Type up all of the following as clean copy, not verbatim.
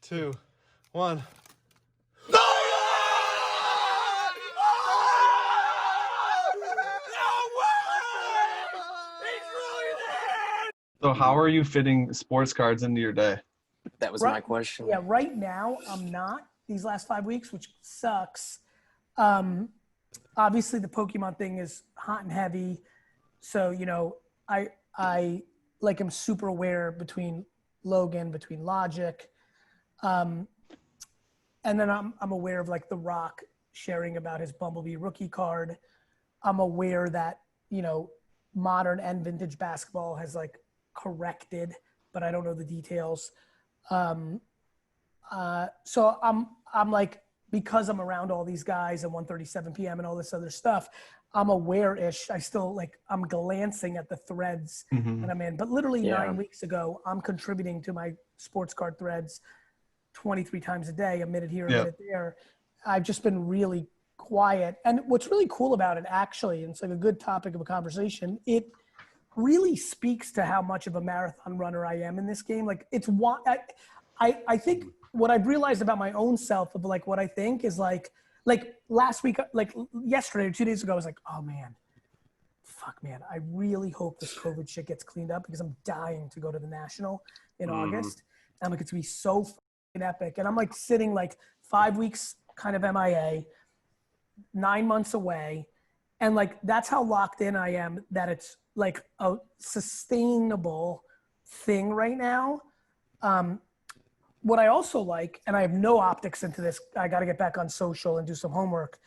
2, 1. So how are you fitting sports cards into your day? That was my question. Yeah, right now I'm not these last 5 weeks, which sucks. Obviously the Pokemon thing is hot and heavy. So, you know, I like am super aware between Logan, between Logic. And then I'm aware of like The Rock sharing about his Bumblebee rookie card. I'm aware that, you know, modern and vintage basketball has like corrected, but I don't know the details. So I'm like, because I'm around all these guys at 1:37 p.m. and all this other stuff, I'm aware-ish. I still like, I'm glancing at the threads that I'm in, but literally 9 weeks ago, I'm contributing to my sports card threads 23 times a day, a minute here, a minute there. I've just been really quiet. And what's really cool about it, actually, and it's like a good topic of a conversation, it really speaks to how much of a marathon runner I am in this game. Like it's why I think what I've realized about my own self of like what I think is like last week, like yesterday or 2 days ago, I was like, oh man, fuck man, I really hope this COVID shit gets cleaned up because I'm dying to go to the National in August. And I'm like, it's gonna be so fucking epic. And I'm like sitting like 5 weeks kind of MIA, 9 months away. And like, that's how locked in I am that it's like a sustainable thing right now. What I also like, and I have no optics into this, I got to get back on social and do some homework,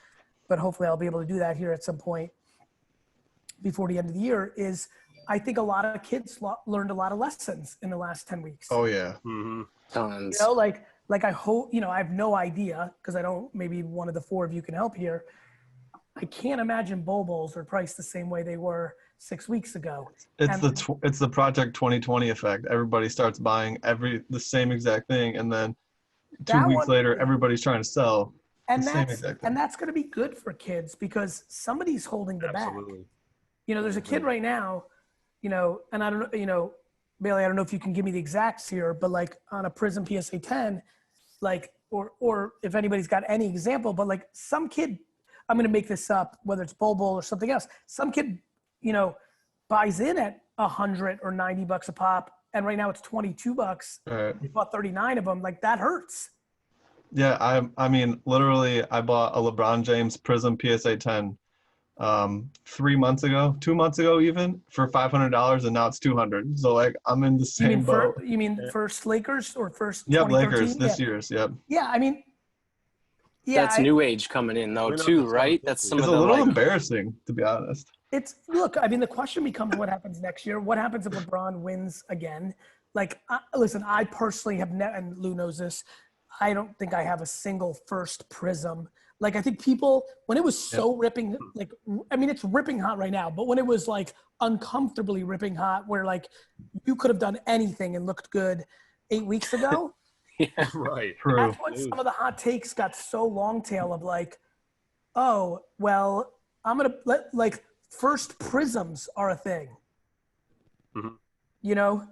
but hopefully I'll be able to do that here at some point before the end of the year, is I think a lot of kids learned a lot of lessons in the last 10 weeks. Oh yeah. Tons. You know, like I hope, you know, I have no idea because I don't, maybe one of the four of you can help here. I can't imagine Bol Bols are priced the same way they were 6 weeks ago. It's the Project 2020 effect. Everybody starts buying the same exact thing, and then 2 weeks later, everybody's trying to sell the same exact thing. And that's going to be good for kids because somebody's holding the back. You know, there's a kid right now, you know, and I don't know, you know, Bailey, I don't know if you can give me the exacts here, but like on a Prism PSA 10, like, or if anybody's got any example, but like some kid, I'm going to make this up, whether it's Bol Bol or something else. Some kid, you know, buys in at $100 or $90 a pop, and right now it's $22. They bought 39 of them. Like that hurts. Yeah, I mean, literally, I bought a LeBron James Prism PSA 10 2 months ago even, for $500, and now it's $200. So like, I'm in the same boat. You mean first Lakers or first? Yep, Lakers this year's. Yep. Yeah, I mean. Yeah, that's new age coming in though too, right? That's some of the. It's a little embarrassing, to be honest. Look, I mean, the question becomes what happens next year. What happens if LeBron wins again? Like, listen, I personally have never, and Lou knows this, I don't think I have a single first Prism. Like, I think people, when it was so ripping, like, I mean, it's ripping hot right now, but when it was like uncomfortably ripping hot, where like you could have done anything and looked good 8 weeks ago. Yeah, right. True. That's when some of the hot takes got so long tail of like, oh, well, I'm going to let like first Prisms are a thing. You know,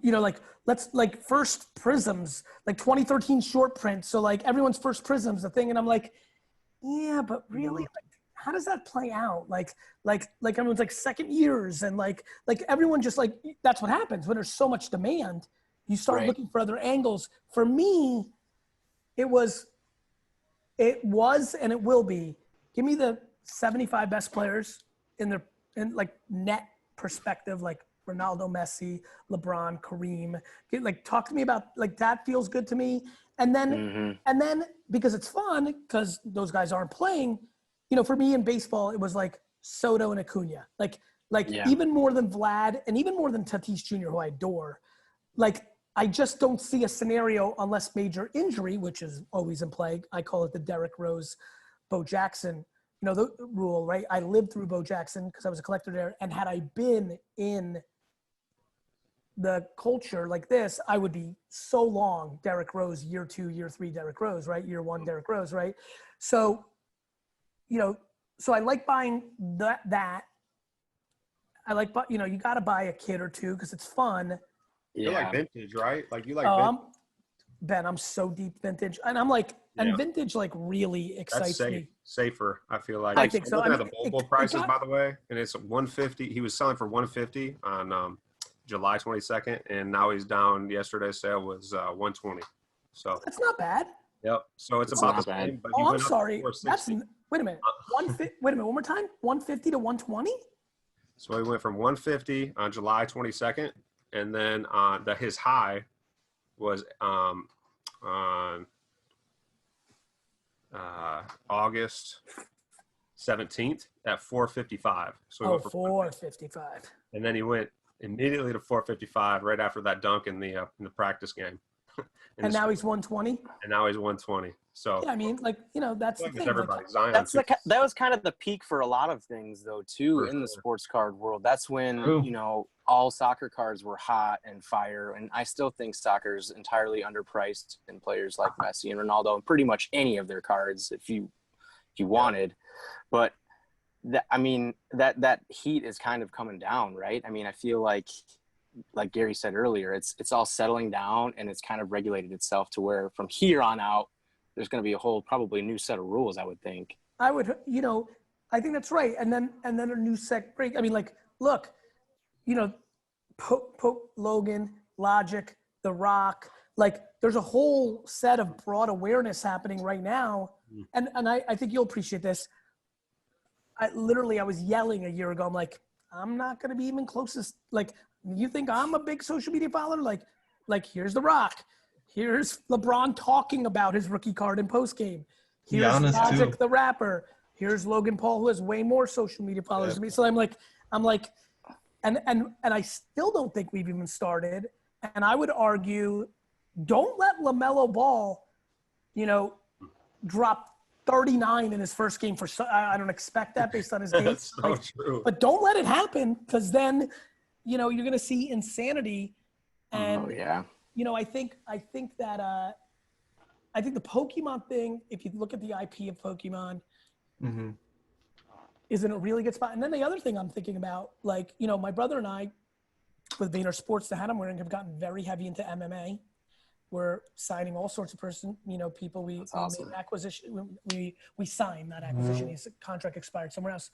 like let's like first Prisms, like 2013 short print. So like everyone's first Prisms a thing. And I'm like, yeah, but really, like, how does that play out? Like everyone's like second years and like everyone just like, that's what happens when there's so much demand. You start looking for other angles. For me, it was and it will be. Give me the 75 best players in like net perspective, like Ronaldo, Messi, LeBron, Kareem. Talk to me about like that feels good to me. And then because it's fun, because those guys aren't playing. You know, for me in baseball, it was like Soto and Acuna. Even more than Vlad and even more than Tatis Jr., who I adore. Like, I just don't see a scenario unless major injury, which is always in play. I call it the Derrick Rose, Bo Jackson, you know, the rule, right? I lived through Bo Jackson because I was a collector there. And had I been in the culture like this, I would be so long Derrick Rose, year 2, year 3, Derrick Rose, right? Year 1, Derrick Rose, right? So, you know, so I like buying that. I like, you know, you got to buy a kid or two because it's fun. You like vintage, right? Like you like vintage. Ben, I'm so deep vintage, and I'm like, and vintage like really excites me. Safer, I feel like. I think so. I'm looking at the Bol Bol prices, by the way, and it's 150. He was selling for 150 on July 22nd, and now he's down. Yesterday's sale was 120. So that's not bad. Yep. So it's about the same. But I'm sorry. That's wait a minute. Wait a minute. One more time. 150 to 120. So he went from 150 on July 22nd, and then his high was on August 17th at 455. So 455. And then he went immediately to 455 right after that dunk in the practice game. And now he's 120. And now he's 120. So yeah, I mean, like, you know, that's the thing. That was kind of the peak for a lot of things, though, too, in the sports card world. That's when you know, all soccer cards were hot and fire, and I still think soccer is entirely underpriced in players like Messi and Ronaldo, and pretty much any of their cards if you wanted. But that heat is kind of coming down, right? I mean, I feel like Gary said earlier, it's all settling down, and it's kind of regulated itself to where from here on out, there's going to be a whole probably new set of rules, I would think. I think that's right. And then a new break. I mean, like, look, you know, Pope Logan, Logic, The Rock, like there's a whole set of broad awareness happening right now. And I think you'll appreciate this. I was yelling a year ago. I'm like, I'm not going to be even closest. Like, you think I'm a big social media follower? Like here's The Rock. Here's LeBron talking about his rookie card in postgame. Here's Logic, the rapper. Here's Logan Paul, who has way more social media followers than me. So I'm like, and I still don't think we've even started. And I would argue, don't let LaMelo Ball, you know, drop 39 in his first game I don't expect that based on his game. That's so true. But don't let it happen, because then, you know, you're going to see insanity. And you know, I think that I think the Pokemon thing, if you look at the IP of Pokemon, is in a really good spot. And then the other thing I'm thinking about, like, you know, my brother and I, with Vayner Sports, the hat I'm wearing, have gotten very heavy into MMA. We're signing all sorts of people. We made an acquisition. We signed that acquisition. His contract expired somewhere else.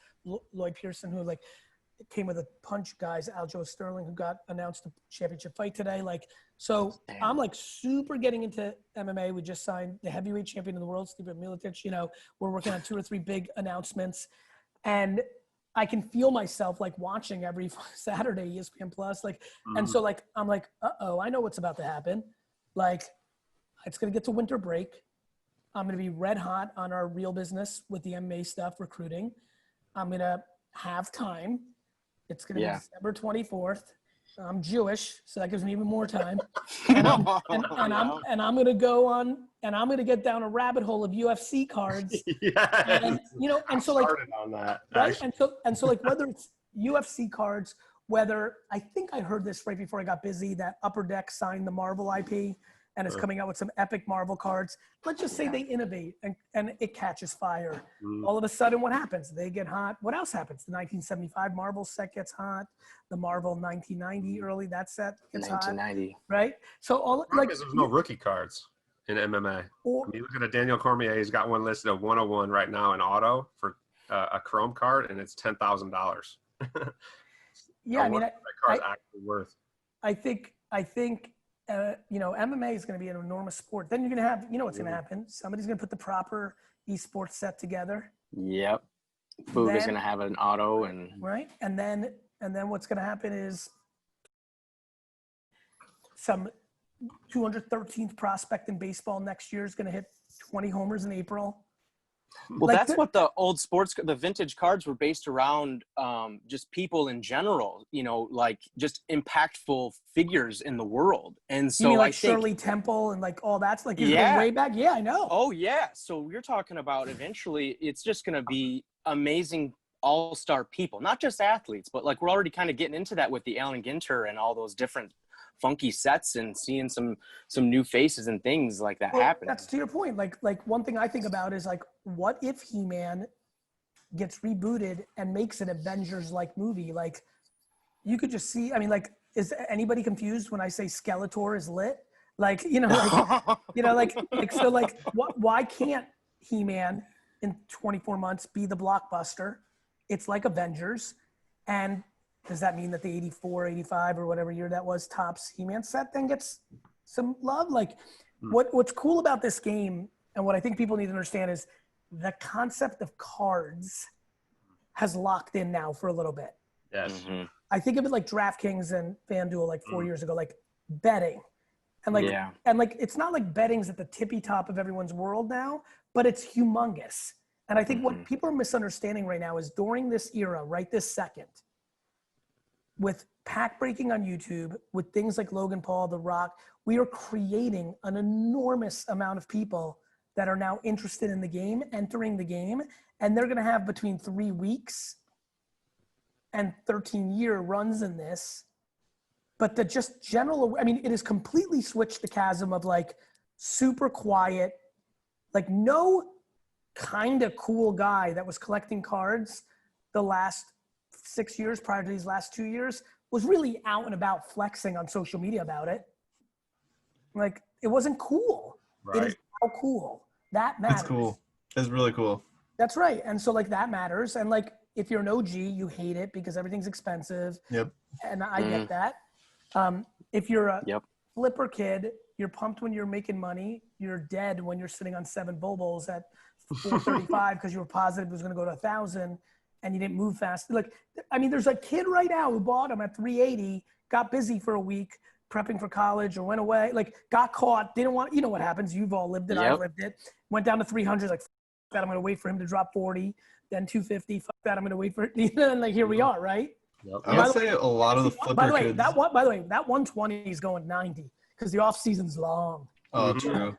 Lloyd Pearson, who like came with a punch guys, Aljo Sterling, who got announced the championship fight today. Like, so I'm like super getting into MMA. We just signed the heavyweight champion of the world, Stipe Miletich. You know, we're working on 2 or 3 big announcements, and I can feel myself like watching every Saturday ESPN Plus. Like, and so like I'm like, I know what's about to happen. Like, it's gonna get to winter break. I'm gonna be red hot on our real business with the MMA stuff, recruiting. I'm gonna have time. It's going to be December 24th. I'm Jewish, so that gives me even more time. And I'm going to go on, and I'm going to get down a rabbit hole of UFC cards. And, you know, and so like, on that, right? And so like, whether it's UFC cards, whether I think I heard this right before I got busy that Upper Deck signed the Marvel IP and is coming out with some epic Marvel cards. Let's just say they innovate and it catches fire. All of a sudden, what happens? They get hot. What else happens? The 1975 Marvel set gets hot. The Marvel 1990 early, that set gets 1990. Hot. Right? So all like there's no rookie cards in MMA. You look at a Daniel Cormier, he's got one listed at 101 right now in auto for a Chrome card, and it's $10,000. Yeah, I mean, that card's actually worth. I think you know, MMA is going to be an enormous sport. Then you're going to have, you know, what's going to happen. Somebody's going to put the proper esports set together. Yep. Food is going to have an auto and right. And then what's going to happen is some 213th prospect in baseball next year is going to hit 20 homers in April. Well, like that's what the old the vintage cards were based around, just people in general, you know, like just impactful figures in the world. And so you mean like Shirley Temple and like all that's like way back. Yeah, I know. Oh yeah. So we're talking about eventually it's just going to be amazing all-star people, not just athletes, but like we're already kind of getting into that with the Allen Ginter and all those different funky sets and seeing some new faces and things like that happen. That's to your point. Like one thing I think about is like, what if He-Man gets rebooted and makes an Avengers-like movie? Like, you could just see. I mean, like, is anybody confused when I say Skeletor is lit? Like, why can't He-Man in 24 months be the blockbuster? It's like Avengers. And does that mean that the 84, 85 or whatever year that was tops He-Man set then gets some love? Like what's cool about this game and what I think people need to understand is the concept of cards has locked in now for a little bit. Yes. Mm-hmm. I think of it like DraftKings and FanDuel like 4 years ago, like betting. And like it's not like betting's at the tippy top of everyone's world now, but it's humongous. And I think what people are misunderstanding right now is during this era, right this second, with pack breaking on YouTube, with things like Logan Paul, The Rock, we are creating an enormous amount of people that are now interested in the game, entering the game, and they're gonna have between 3 weeks and 13-year runs in this. But the just general, I mean, it has completely switched the chasm of like super quiet, like no kind of cool guy that was collecting cards the last 6 years prior to these last 2 years was really out and about flexing on social media about it. Like it wasn't cool. Right. It is now cool. That matters. It's cool. It's really cool. That's right. And so like that matters. And like if you're an OG, you hate it because everything's expensive. Yep. And I get that. If you're a flipper kid, you're pumped when you're making money. You're dead when you're sitting on 7 Bol Bols at 435 because you were positive it was going to go to 1,000 and you didn't move fast. Like, I mean, there's a kid right now who bought them at 380, got busy for a week prepping for college or went away, like got caught, didn't want, you know what happens. You've all lived it. I lived it. Went down to 300, like, that I'm going to wait for him to drop 40, then 250. Fuck that. I'm going to wait for it. And like, here we are, right? Yep. I would say a lot of the flipper by the way, kids. that 120 is going 90 because the off season's long. Oh, true.